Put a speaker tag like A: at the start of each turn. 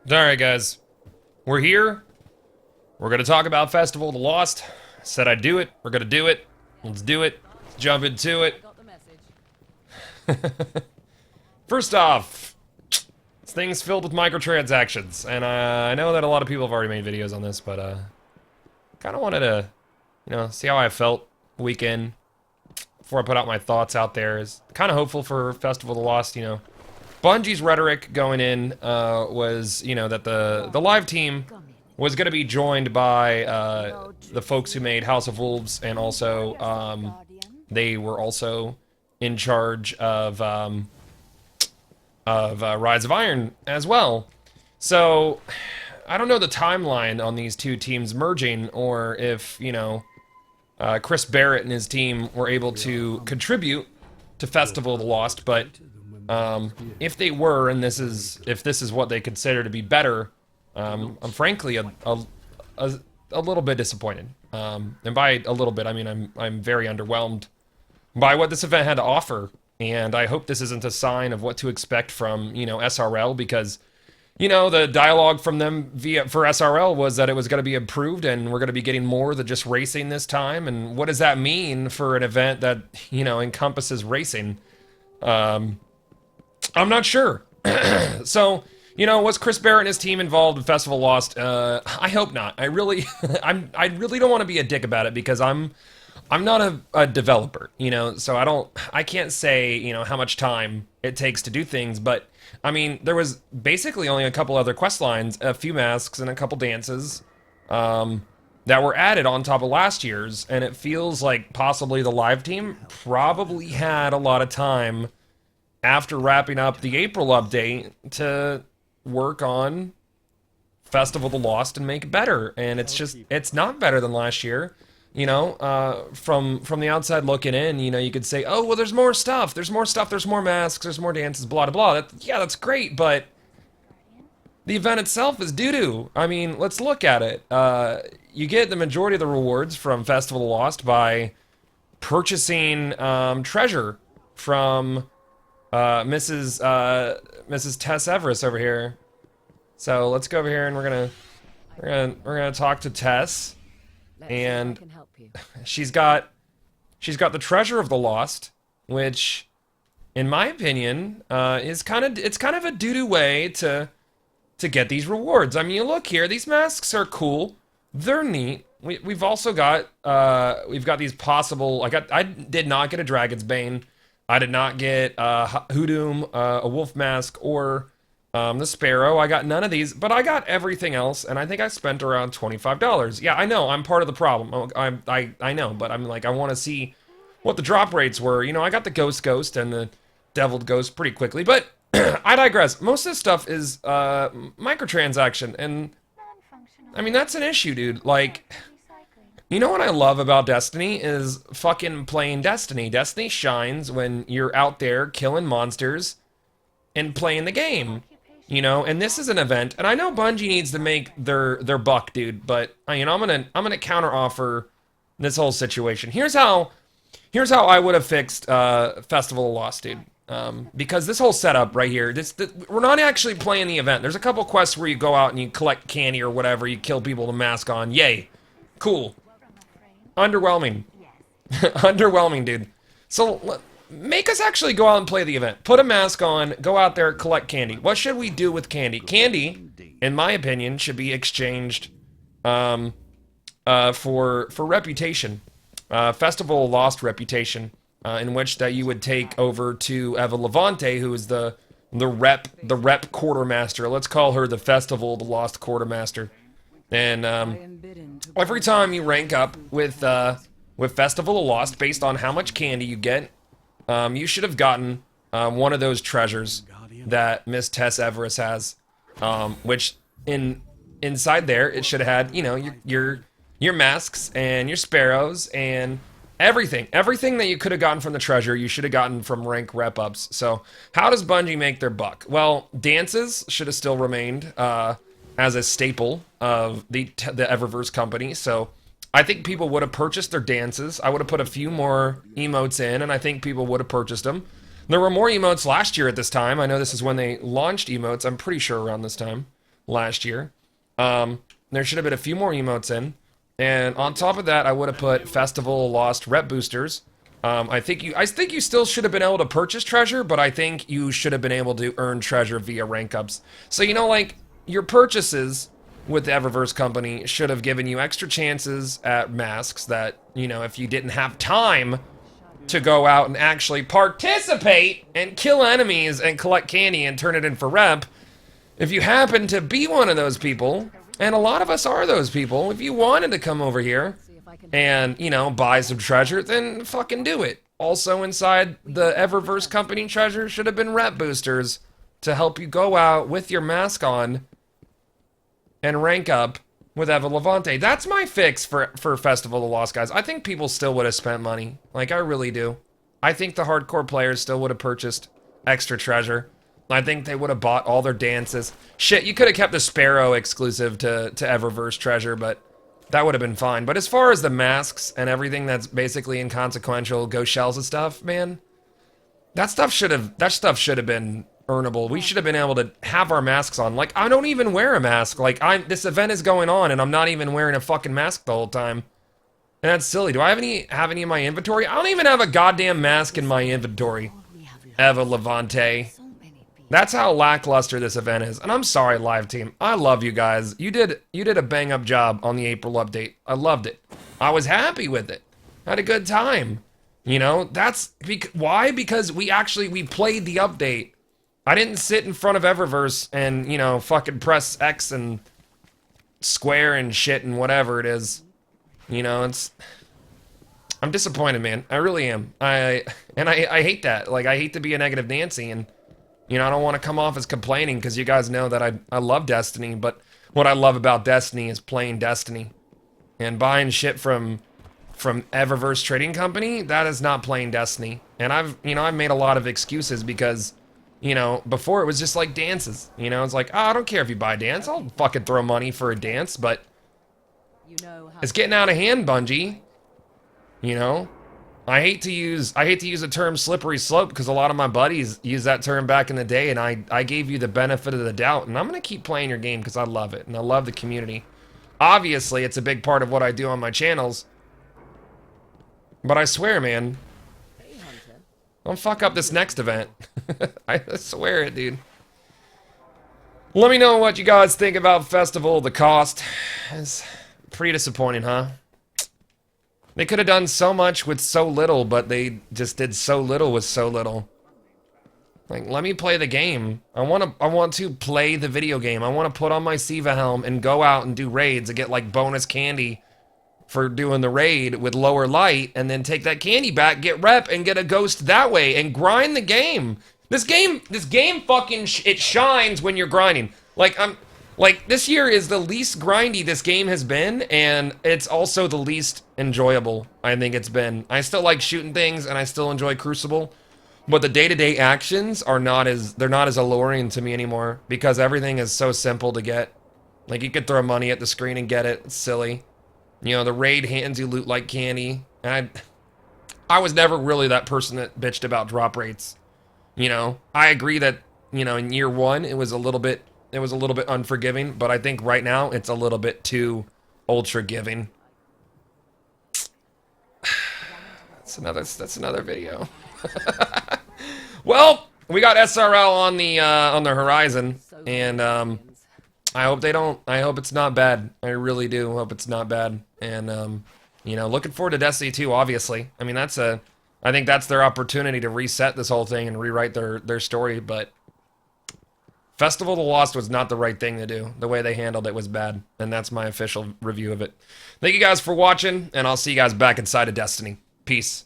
A: Alright, guys. We're here. We're gonna talk about Festival of the Lost. Said I'd do it. We're gonna do it. Let's do it. Let's jump into it. First off, this thing's filled with microtransactions, and I know that a lot of people have already made videos on this, but kind of wanted to, see how I felt weekend before I put out my thoughts out there. Is kind of hopeful for Festival of the Lost. Bungie's rhetoric going in was, that the live team was going to be joined by the folks who made House of Wolves, and also they were also in charge of Rise of Iron as well. So I don't know the timeline on these two teams merging, or if Chris Barrett and his team were able to contribute to Festival of the Lost, but if they were, and if this is what they consider to be better, I'm frankly a little bit disappointed. And by a little bit, I mean I'm very underwhelmed by what this event had to offer, and I hope this isn't a sign of what to expect from SRL, because the dialogue from them for SRL was that it was going to be improved and we're going to be getting more than just racing this time. And what does that mean for an event that encompasses racing? I'm not sure. So, was Chris Barrett and his team involved in Festival Lost? I hope not. I really don't want to be a dick about it, because I'm not a developer, so I can't say, how much time it takes to do things, but I mean, there was basically only a couple other quest lines, a few masks, and a couple dances, that were added on top of last year's, and it feels like possibly the live team probably had a lot of time after wrapping up the April update to work on Festival of the Lost and make it better. And it's not better than last year. From the outside looking in, you could say, oh, well, there's more stuff, there's more masks, there's more dances, blah, blah, blah. That's great, but the event itself is doo-doo. I mean, let's look at it. You get the majority of the rewards from Festival of the Lost by purchasing treasure from Mrs. Tess Everest over here. So let's go over here, and we're gonna talk to Tess, and she's got the treasure of the Lost, which, in my opinion, is kind of a doo-doo way to get these rewards. I mean, you look here; these masks are cool, they're neat. We've also got these possible. I did not get a Dragon's Bane. I did not get Hoodoo, a wolf mask, or the Sparrow. I got none of these, but I got everything else, and I think I spent around $25. Yeah, I know, I'm part of the problem. I know, but I'm like, I want to see what the drop rates were. I got the Ghost and the Deviled Ghost pretty quickly, but I digress. Most of this stuff is microtransaction, and I mean, that's an issue, dude. Like, what I love about Destiny is fucking playing Destiny. Destiny shines when you're out there killing monsters and playing the game. And this is an event, and I know Bungie needs to make their buck, dude, but I'm gonna counter offer this whole situation. Here's how I would have fixed Festival of Lost, dude. Because this whole setup right here, we're not actually playing the event. There's a couple quests where you go out and you collect candy or whatever, you kill people with a mask on. Yay. Cool. Underwhelming. Underwhelming, dude. So, make us actually go out and play the event. Put a mask on, go out there, collect candy. What should we do with candy? Candy, in my opinion, should be exchanged for reputation. Festival of Lost reputation, in which that you would take over to Eva Levante, who is the rep quartermaster. Let's call her the Festival of the Lost quartermaster. And every time you rank up with Festival of Lost, based on how much candy you get, you should have gotten one of those treasures that Miss Tess Everest has, which inside there it should have had your masks and your sparrows and everything that you could have gotten from the treasure. You should have gotten from rank rep ups. So how does Bungie make their buck? Well, dances should have still remained as a staple of the Eververse company. So I think people would have purchased their dances. I would have put a few more emotes in, and I think people would have purchased them. There were more emotes last year at this time. I know this is when they launched emotes. I'm pretty sure around this time. last year. There should have been a few more emotes in. And on top of that, I would have put Festival Lost rep boosters. I think you still should have been able to purchase treasure, but I think you should have been able to earn treasure via rank ups. So, you know, like, your purchases with the Eververse company should have given you extra chances at masks that, you know, if you didn't have time to go out and actually participate and kill enemies and collect candy and turn it in for rep, if you happen to be one of those people, and a lot of us are those people, if you wanted to come over here and, you know, buy some treasure, then fucking do it. Also inside the Eververse company treasure should have been rep boosters to help you go out with your mask on and rank up with Eva Levante. That's my fix for Festival of the Lost, guys. I think people still would have spent money. Like, I really do. I think the hardcore players still would have purchased extra treasure. I think they would have bought all their dances. Shit, you could have kept the Sparrow exclusive to Eververse treasure, but that would have been fine. But as far as the masks and everything that's basically inconsequential, ghost shells and stuff, man, that stuff should have been earnable. We should have been able to have our masks on. Like, I don't even wear a mask. Like, this event is going on and I'm not even wearing a fucking mask the whole time. And that's silly. Do I have any in my inventory? I don't even have a goddamn mask in my inventory. Eva Levante. That's how lackluster this event is. And I'm sorry, live team. I love you guys. You did a bang up job on the April update. I loved it. I was happy with it. Had a good time. You know, that's why? Because we played the update. I didn't sit in front of Eververse and, you know, fucking press X and square and shit and whatever it is. You know, I'm disappointed, man. I really am. I hate that. Like, I hate to be a negative Nancy, and, you know, I don't want to come off as complaining because you guys know that I love Destiny, but what I love about Destiny is playing Destiny. And buying shit from Eververse Trading Company, that is not playing Destiny. And I've made a lot of excuses because, you know, before it was just like dances. You know, it's like, oh, I don't care if you buy a dance. I'll fucking throw money for a dance, but it's getting out of hand, Bungie. You know? I hate to use the term slippery slope because a lot of my buddies used that term back in the day, and I gave you the benefit of the doubt, and I'm going to keep playing your game because I love it, and I love the community. Obviously, it's a big part of what I do on my channels, but I swear, man, don't fuck up this next event. I swear it, dude. Let me know what you guys think about Festival. The cost is pretty disappointing, huh? They could have done so much with so little, but they just did so little with so little. Like, let me play the game. I want to play the video game. I want to put on my Siva helm and go out and do raids and get like bonus candy for doing the raid with lower light, and then take that candy back, get rep, and get a ghost that way, and grind the game. This game fucking it shines when you're grinding. Like, this year is the least grindy this game has been, and it's also the least enjoyable I think it's been. I still like shooting things, and I still enjoy Crucible, but the day-to-day actions are not as alluring to me anymore, because everything is so simple to get. Like, you could throw money at the screen and get it. It's silly. You know, the raid hands you loot like candy, and I was never really that person that bitched about drop rates. You know, I agree that, you know, in year one, it was a little bit unforgiving, but I think right now it's a little bit too ultra giving. That's another video. Well, we got SRL on the horizon, and I hope it's not bad. I really do hope it's not bad. And you know, looking forward to Destiny 2, obviously. I mean, I think that's their opportunity to reset this whole thing and rewrite their story, but Festival of the Lost was not the right thing to do. The way they handled it was bad, and that's my official review of it. Thank you guys for watching, and I'll see you guys back inside of Destiny. Peace.